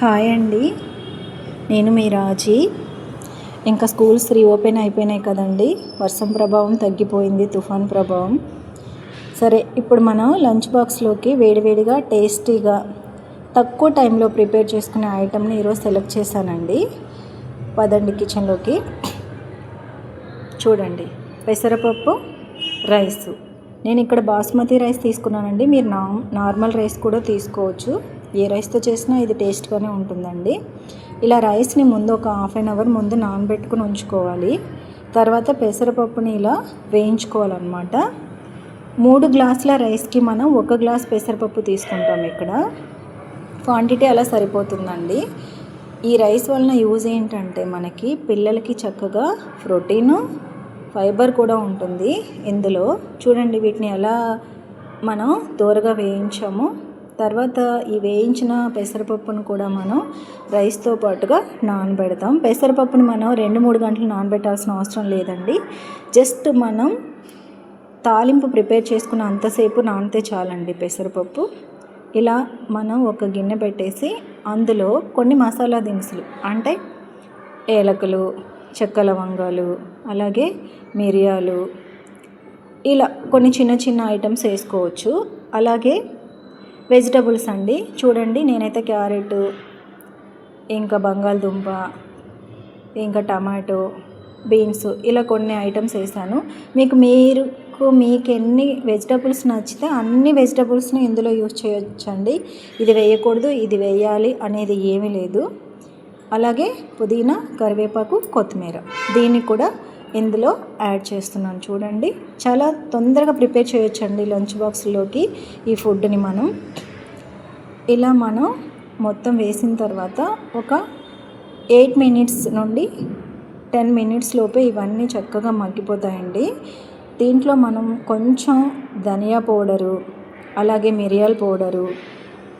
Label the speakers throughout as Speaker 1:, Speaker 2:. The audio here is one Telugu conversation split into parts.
Speaker 1: హాయ్ అండి, నేను మీ రాజీ. ఇంకా స్కూల్స్ రీఓపెన్ అయిపోయినాయి కదండి. వర్షం ప్రభావం తగ్గిపోయింది, తుఫాన్ ప్రభావం. సరే, ఇప్పుడు మనం లంచ్ బాక్స్లోకి వేడివేడిగా టేస్టీగా తక్కువ టైంలో ప్రిపేర్ చేసుకునే ఐటమ్ని ఈరోజు సెలెక్ట్ చేశానండి. పదండి కిచెన్లోకి. చూడండి, పెసరపప్పు రైసు. నేను ఇక్కడ బాస్మతి రైస్ తీసుకున్నానండి. మీరు నార్మల్ రైస్ కూడా తీసుకోవచ్చు. ఏ రైస్తో చేసినా ఇది టేస్ట్గానే ఉంటుందండి. ఇలా రైస్ని ముందు ఒక హాఫ్ అన్ అవర్ ముందు నానబెట్టుకుని ఉంచుకోవాలి. తర్వాత పెసరపప్పుని ఇలా వేయించుకోవాలన్నమాట. 3 గ్లాసుల రైస్కి మనం 1 గ్లాస్ పెసరపప్పు తీసుకుంటాం. ఇక్కడ క్వాంటిటీ అలా సరిపోతుందండి. ఈ రైస్ వలన యూజ్ ఏంటంటే మనకి పిల్లలకి చక్కగా ప్రోటీను, ఫైబర్ కూడా ఉంటుంది ఇందులో. చూడండి, వీటిని ఎలా మనం దోరగా వేయించాము. తర్వాత ఈ వేయించిన పెసరపప్పును కూడా మనం రైస్తో పాటుగా నానబెడతాం. పెసరపప్పుని మనం 2-3 గంటలు నానబెట్టాల్సిన అవసరం లేదండి. జస్ట్ మనం తాలింపు ప్రిపేర్ చేసుకున్న అంతసేపు నానితే చాలండి పెసరపప్పు. ఇలా మనం ఒక గిన్నె పెట్టేసి అందులో కొన్ని మసాలా దినుసులు అంటే ఏలకులు, చెక్క లవంగాలు, అలాగే మిరియాలు, ఇలా కొన్ని చిన్న చిన్న ఐటమ్స్ వేసుకోవచ్చు. అలాగే వెజిటబుల్స్ అండి. చూడండి, నేనైతే క్యారెట్, ఇంకా బంగాళదుంప, ఇంకా టమాటో, బీన్స్, ఇలా కొన్ని ఐటమ్స్ వేసాను. మీకు ఎన్ని వెజిటబుల్స్ నచ్చితే అన్ని వెజిటబుల్స్ని ఇందులో యూజ్ చేయొచ్చండి. ఇది వేయకూడదు, ఇది వేయాలి అనేది ఏమీ లేదు. అలాగే పుదీనా, కరివేపాకు, కొత్తిమీర, దీన్ని కూడా ఇందులో యాడ్ చేస్తున్నాను. చూడండి, చాలా తొందరగా ప్రిపేర్ చేయొచ్చండి లంచ్ బాక్స్లోకి ఈ ఫుడ్ని. మనం మొత్తం వేసిన తర్వాత ఒక 8 మినిట్స్ నుండి 10 మినిట్స్ లోపే ఇవన్నీ చక్కగా మగ్గిపోతాయండి. దీంట్లో మనం కొంచెం ధనియా పౌడరు, అలాగే మిరియాల పౌడరు,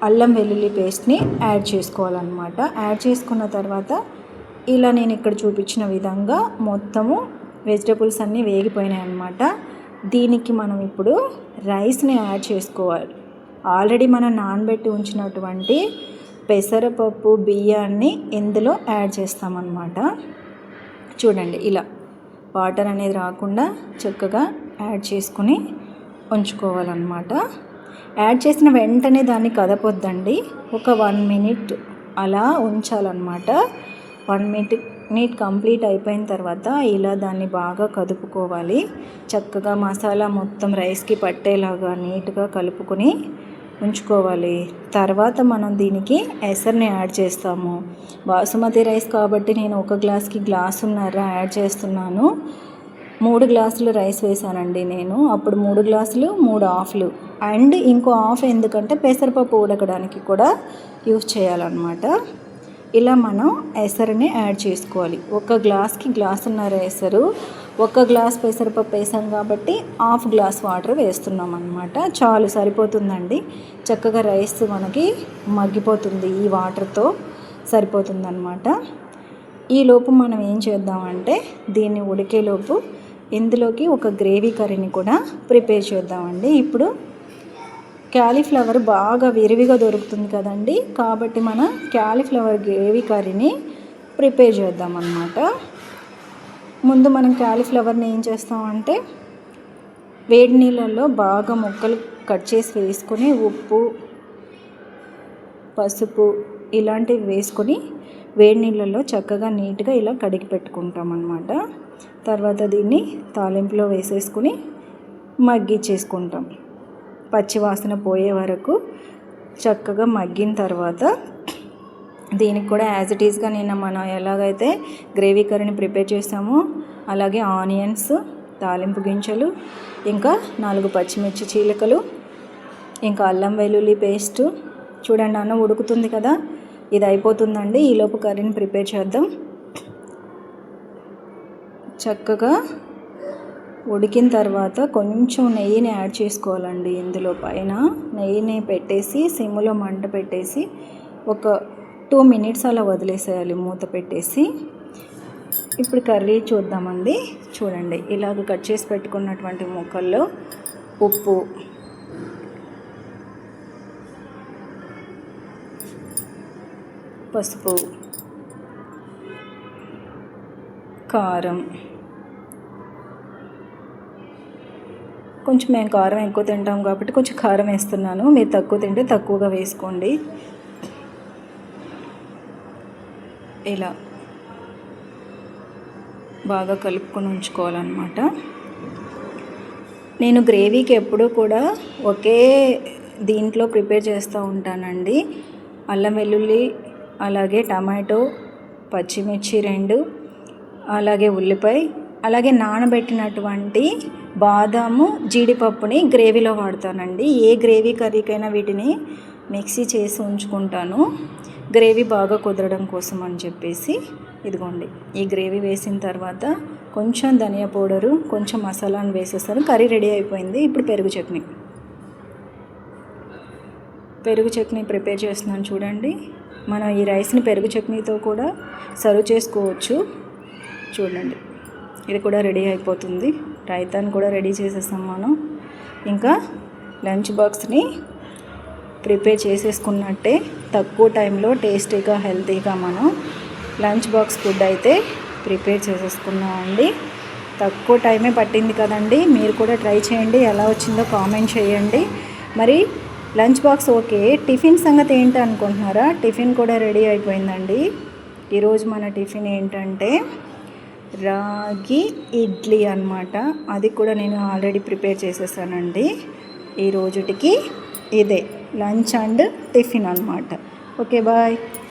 Speaker 1: అల్లం వెల్లుల్లి పేస్ట్ని యాడ్ చేసుకోవాలన్నమాట. యాడ్ చేసుకున్న తర్వాత ఇలా నేను ఇక్కడ చూపించిన విధంగా మొత్తము వెజిటబుల్స్ అన్నీ వేగిపోయినాయి అన్నమాట. దీనికి మనం ఇప్పుడు రైస్ని యాడ్ చేసుకోవాలి. ఆల్రెడీ మనం నానబెట్టి ఉంచినటువంటి పెసరపప్పు బియ్యాన్ని ఇందులో యాడ్ చేస్తామన్నమాట. చూడండి, ఇలా వాటర్ అనేది రాకుండా చక్కగా యాడ్ చేసుకుని ఉంచుకోవాలన్నమాట. యాడ్ చేసిన వెంటనే దాన్ని కదపొద్దండి. ఒక 1 మినిట్ అలా ఉంచాలన్నమాట. 1 మినిట్ కంప్లీట్ అయిపోయిన తర్వాత ఇలా దాన్ని బాగా కదుపుకోవాలి. చక్కగా మసాలా మొత్తం రైస్కి పట్టేలాగా నీట్గా కలుపుకొని ఉంచుకోవాలి. తర్వాత మనం దీనికి ఎసరుని యాడ్ చేస్తాము. బాసుమతి రైస్ కాబట్టి నేను 1 గ్లాస్కి 1.5 గ్లాసులు యాడ్ చేస్తున్నాను. 3 గ్లాసులు రైస్ వేసానండి నేను. అప్పుడు 3 గ్లాసులు 3 హాఫ్లు, అండ్ ఇంకో హాఫ్ ఎందుకంటే పెసరపప్పు ఉడకడానికి కూడా యూజ్ చేయాలన్నమాట. ఇలా మనం ఎసరుని యాడ్ చేసుకోవాలి. 1 గ్లాస్కి 1.5 గ్లాసులు ఎసరు, 1 గ్లాస్ పెసరపప్పు వేసాం కాబట్టి 1/2 గ్లాస్ వాటర్ వేస్తున్నాం అన్నమాట. చాలు, సరిపోతుందండి. చక్కగా రైస్ మనకి మగ్గిపోతుంది, ఈ వాటర్తో సరిపోతుందన్నమాట. ఈలోపు మనం ఏం చేద్దామంటే దీన్ని ఉడికేలోపు ఇందులోకి ఒక గ్రేవీ కర్రీని కూడా ప్రిపేర్ చేద్దామండి. ఇప్పుడు క్యాలీఫ్లవర్ బాగా విరివిగా దొరుకుతుంది కదండి, కాబట్టి మనం క్యాలీఫ్లవర్ గ్రేవీ కర్రీని ప్రిపేర్ చేద్దామన్నమాట. ముందు మనం క్యాలీఫ్లవర్ని ఏం చేస్తామంటే వేడి నీళ్ళల్లో బాగా ముక్కలు కట్ చేసి వేసుకొని ఉప్పు, పసుపు ఇలాంటివి వేసుకొని వేడి నీళ్ళల్లో చక్కగా నీట్గా ఇలా కడిగి పెట్టుకుంటాం అన్నమాట. తర్వాత దీన్ని తాలింపులో వేసేసుకుని మగ్గిచ్చేసుకుంటాం. పచ్చివాసన పోయే వరకు చక్కగా మగ్గిన తర్వాత దీనికి కూడా యాజ్ ఇట్ ఈస్గా మనం ఎలాగైతే గ్రేవీ కర్రీని ప్రిపేర్ చేసామో అలాగే ఆనియన్స్, తాలింపు గింజలు, ఇంకా 4 పచ్చిమిర్చి చీలికలు, ఇంకా అల్లం వెల్లుల్లి పేస్టు. చూడండి, అన్నం ఉడుకుతుంది కదా, ఇది అయిపోతుందండి. ఈలోపు కర్రీని ప్రిపేర్ చేద్దాం. చక్కగా ఉడికిన తర్వాత కొంచెం నెయ్యిని యాడ్ చేసుకోవాలండి. ఇందులో పైన నెయ్యిని పెట్టేసి సిమ్లో మంట పెట్టేసి ఒక 2 మినిట్స్ అలా వదిలేసేయాలి మూత పెట్టేసి. ఇప్పుడు కర్రీ చూద్దామండి. చూడండి, ఇలాగ కట్ చేసి పెట్టుకున్నటువంటి ముక్కల్లో ఉప్పు, పసుపు, కారం, కొంచెం మేము కారం ఎక్కువ తింటాం కాబట్టి కొంచెం కారం వేస్తున్నాను. మీరు తక్కువ తింటే తక్కువగా వేసుకోండి. ఇలా బాగా కలుపుకొని ఉంచుకోవాలన్నమాట. నేను గ్రేవీకి ఎప్పుడూ కూడా ఒకే దీంట్లో ప్రిపేర్ చేస్తూ ఉంటానండి. అల్లం వెల్లుల్లి, అలాగే టమాటో, పచ్చిమిర్చి 2, అలాగే ఉల్లిపాయ, అలాగే నానబెట్టినటువంటి బాదాము, జీడిపప్పుని గ్రేవీలో వాడతానండి. ఏ గ్రేవీ కర్రీకైనా వీటిని మిక్సీ చేసి ఉంచుకుంటాను, గ్రేవీ బాగా కుదరడం కోసం అని చెప్పేసి. ఇదిగోండి, ఈ గ్రేవీ వేసిన తర్వాత కొంచెం ధనియా పౌడరు, కొంచెం మసాలాను వేసేస్తాను. కర్రీ రెడీ అయిపోయింది. ఇప్పుడు పెరుగు చట్నీ ప్రిపేర్ చేస్తున్నాను చూడండి. మనం ఈ రైస్ని పెరుగు చట్నీతో కూడా సర్వ్ చేసుకోవచ్చు. చూడండి, ఇది కూడా రెడీ అయిపోతుంది. రైతాను కూడా రెడీ చేసేసాం మనం. ఇంకా లంచ్ బాక్స్ని ప్రిపేర్ చేసేసుకున్నట్టే తక్కువ టైంలో టేస్టీగా, హెల్తీగా మనం లంచ్ బాక్స్ ఫుడ్ అయితే ప్రిపేర్ చేసేసుకున్నామండి. తక్కువ టైమే పట్టింది కదండి. మీరు కూడా ట్రై చేయండి, ఎలా వచ్చిందో కామెంట్ చేయండి. మరి లంచ్ బాక్స్ ఓకే, టిఫిన్ సంగతి ఏంటి అనుకుంటున్నారా? టిఫిన్ కూడా రెడీ అయిపోయిందండి. ఈరోజు మన టిఫిన్ ఏంటంటే రాగి ఇడ్లీ అన్నమాట. అది కూడా నేను ఆల్రెడీ ప్రిపేర్ చేసేసానండి. ఈ రోజుటికి ఇదే లంచ్ అండ్ టిఫిన్ అన్నమాట. Okay, bye.